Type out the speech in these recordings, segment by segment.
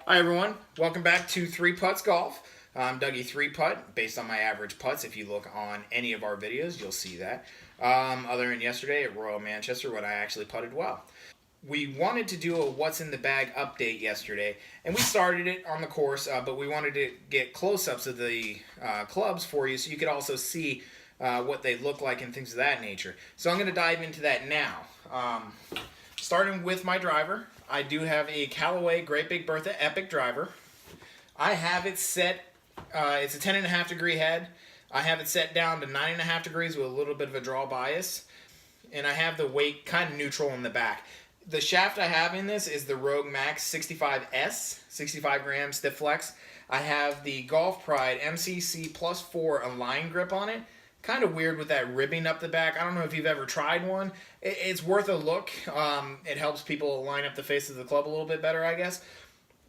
Hi everyone, welcome back to 3 Putts Golf. I'm Dougie 3 Putt, based on my average putts. If you look on any of our videos, you'll see that. Other than yesterday at Royal Manchester, when I actually putted well. We wanted to do a What's in the Bag update yesterday, and we started it on the course, but we wanted to get close-ups of the clubs for you so you could also see what they look like and things of that nature. So I'm going to dive into that now. Starting with my driver, I do have a Callaway Great Big Bertha Epic driver. I have it set, it's a 10.5 degree head. I have it set down to 9.5 degrees with a little bit of a draw bias. And I have the weight kind of neutral in the back. The shaft I have in this is the Rogue Max 65S, 65 gram stiff flex. I have the Golf Pride MCC Plus 4 Align grip on it. Kind of weird with that ribbing up the back. I don't know if you've ever tried one. It's worth a look. It helps people line up the face of the club a little bit better, I guess.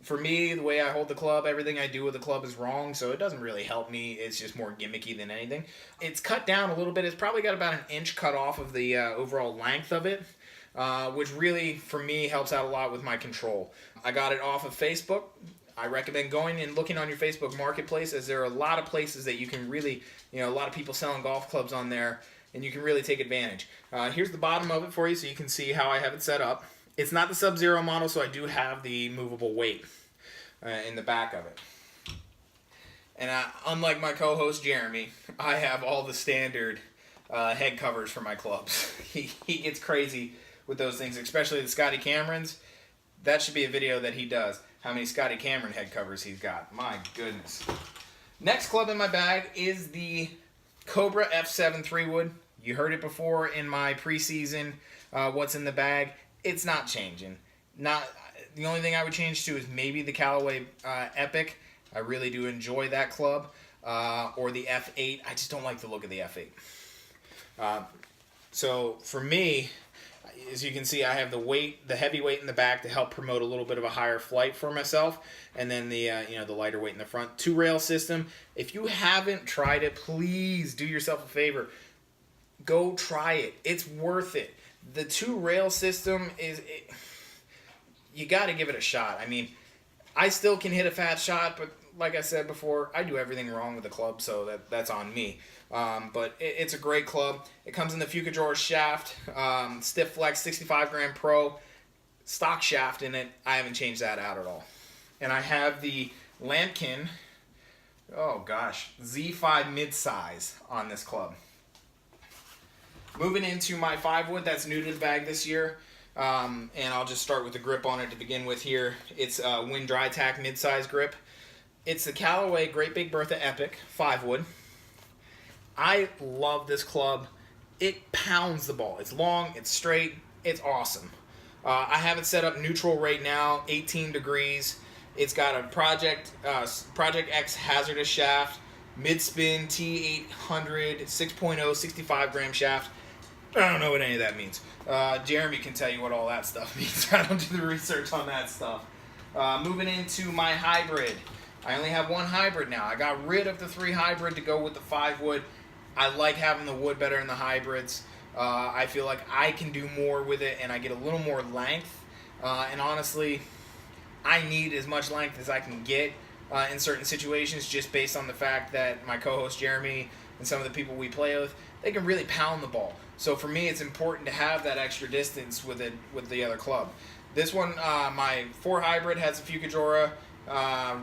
For me, the way I hold the club, everything I do with the club is wrong, so it doesn't really help me. It's just more gimmicky than anything. It's cut down a little bit. It's probably got about an inch cut off of the overall length of it, which really, for me, helps out a lot with my control. I got it off of Facebook. I recommend going and looking on your Facebook Marketplace, as there are a lot of places that you can really, a lot of people selling golf clubs on there, and you can really take advantage. Here's the bottom of it for you so you can see how I have it set up. It's not the Sub-Zero model, so I do have the movable weight in the back of it. And unlike my co-host Jeremy, I have all the standard head covers for my clubs. He gets crazy with those things, especially the Scotty Camerons. That should be a video that he does. How many Scotty Cameron head covers he's got. My goodness. Next club in my bag is the Cobra F7 3-wood. You heard it before in my preseason What's in the Bag. It's not changing. The only thing I would change to is maybe the Callaway Epic. I really do enjoy that club. Or the F8. I just don't like the look of the F8. So for me, as you can see, I have the heavy weight in the back to help promote a little bit of a higher flight for myself, and then the the lighter weight in the front. 2-rail system. If you haven't tried it, please do yourself a favor. Go try it. It's worth it. The 2-rail system you got to give it a shot. I mean, I still can hit a fast shot, but like I said before, I do everything wrong with the club, so that's on me. But it's a great club. It comes in the Fucador shaft, stiff flex, 65 gram pro, stock shaft in it. I haven't changed that out at all. And I have the Lampkin, Z5 midsize on this club. Moving into my 5-wood, that's new to the bag this year. And I'll just start with the grip on it to begin with here. It's a Wind Dry Tack midsize grip. It's the Callaway Great Big Bertha Epic 5-wood. I love this club. It pounds the ball. It's long, it's straight, it's awesome. I have it set up neutral right now, 18 degrees. It's got a Project X hazardous shaft, mid-spin T800 6.0 65 gram shaft. I don't know what any of that means. Jeremy can tell you what all that stuff means. I don't do the research on that stuff. Moving into my hybrid. I only have one hybrid now. I got rid of the 3 hybrid to go with the 5-wood. I like having the wood better in the hybrids. I feel like I can do more with it, and I get a little more length. And honestly, I need as much length as I can get in certain situations, just based on the fact that my co-host Jeremy and some of the people we play with, they can really pound the ball. So for me, it's important to have that extra distance with the other club. This one, my 4 hybrid has a Fucadora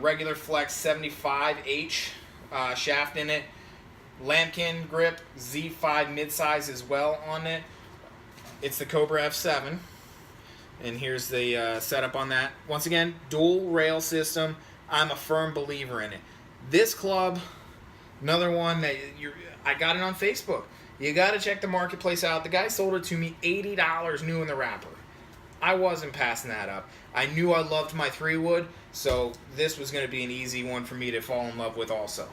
regular flex 75H shaft in it. Lampkin grip, Z5 midsize as well on it. It's the Cobra F7. And here's the setup on that. Once again, dual rail system. I'm a firm believer in it. This club, another one that I got it on Facebook. You got to check the marketplace out. The guy sold it to me $80 new in the wrapper. I wasn't passing that up. I knew I loved my 3-wood, so this was going to be an easy one for me to fall in love with also.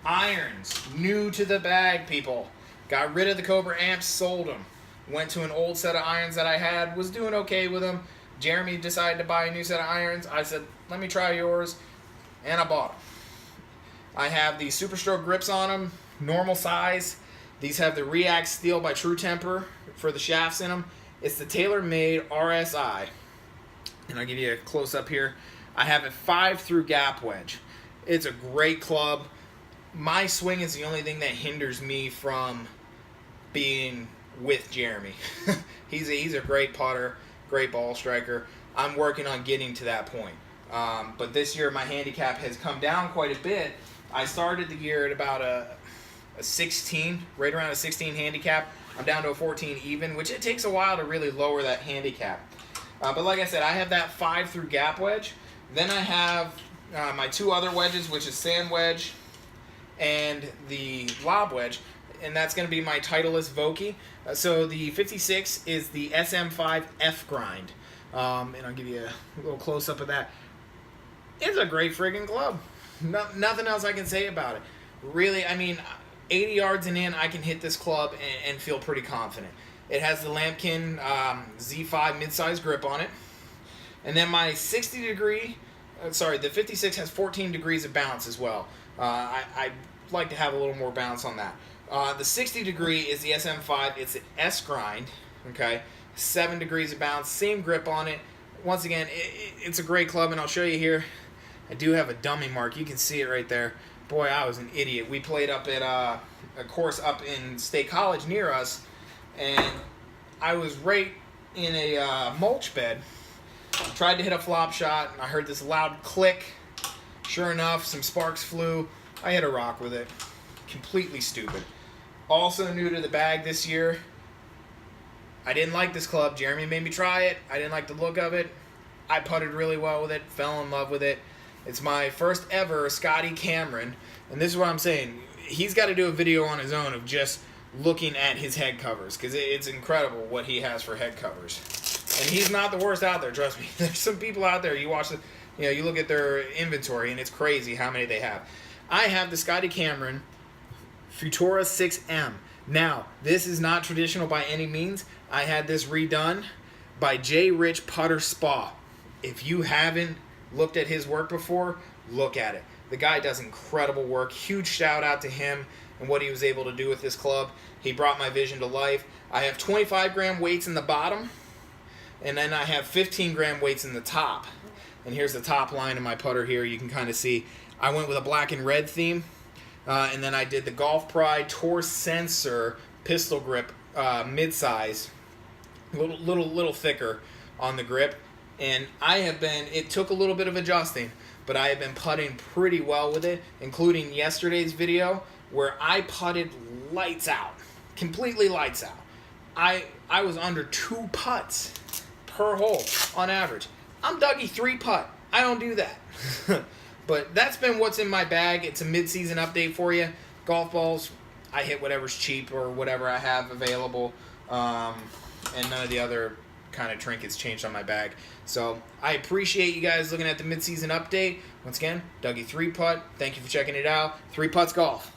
Irons, new to the bag, people. Got rid of the Cobra amps, sold them. Went to an old set of irons that I had, was doing okay with them. Jeremy decided to buy a new set of irons. I said, let me try yours, and I bought them. I have the Super Stroke grips on them, normal size. These have the React Steel by True Temper for the shafts in them. It's the tailor-made RSI. And I'll give you a close-up here. I have a 5-through gap wedge. It's a great club. My swing is the only thing that hinders me from being with Jeremy. He's a great putter, great ball striker. I'm working on getting to that point. But this year my handicap has come down quite a bit. I started the year at about a 16, right around a 16 handicap. I'm down to a 14 even, which it takes a while to really lower that handicap. But like I said, I have that 5-through gap wedge. Then I have my 2 other wedges, which is sand wedge and the lob wedge, and that's going to be my Titleist Vokey. So the 56 is the SM5 F grind, and I'll give you a little close-up of that. It's a great friggin' club. Nothing else I can say about it. Really, I mean, 80 yards and in, I can hit this club and feel pretty confident. It has the Lampkin Z5 mid-size grip on it. And then my 60-degree, the 56 has 14 degrees of bounce as well. I'd like to have a little more bounce on that. The 60-degree is the SM5. It's an S grind, okay? 7 degrees of bounce, same grip on it. Once again, it's a great club, and I'll show you here. I do have a dummy mark. You can see it right there. Boy, I was an idiot. We played up at a course up in State College near us, and I was right in a mulch bed. Tried to hit a flop shot, and I heard this loud click. Sure enough, some sparks flew. I hit a rock with it. Completely stupid. Also new to the bag this year. I didn't like this club. Jeremy made me try it. I didn't like the look of it. I putted really well with it. Fell in love with it. It's my first ever Scotty Cameron. And this is what I'm saying. He's got to do a video on his own of just looking at his head covers, because it's incredible what he has for head covers. And he's not the worst out there, trust me. There's some people out there, you watch the, you look at their inventory, and it's crazy how many they have. I have the Scotty Cameron Futura 6M. Now, this is not traditional by any means. I had this redone by J. Rich Putter Spa. If you haven't looked at his work before, look at it. The guy does incredible work. Huge shout out to him and what he was able to do with this club. He brought my vision to life. I have 25-gram weights in the bottom, and then I have 15-gram weights in the top. And here's the top line of my putter here. You can kind of see I went with a black and red theme, and then I did the Golf Pride Tour Sensor pistol grip mid-size, little thicker on the grip. And I have been, it took a little bit of adjusting, but I have been putting pretty well with it, including yesterday's video where I putted lights out, completely lights out. I was under 2 putts per hole on average. I'm Dougie 3 putt. I don't do that. But that's been what's in my bag. It's a mid-season update for you. Golf balls, I hit whatever's cheap or whatever I have available, and none of the other kind of trinkets changed on my bag. So I appreciate you guys looking at the mid-season update. Once again, Dougie 3 putt. Thank you for checking it out. 3 putts golf.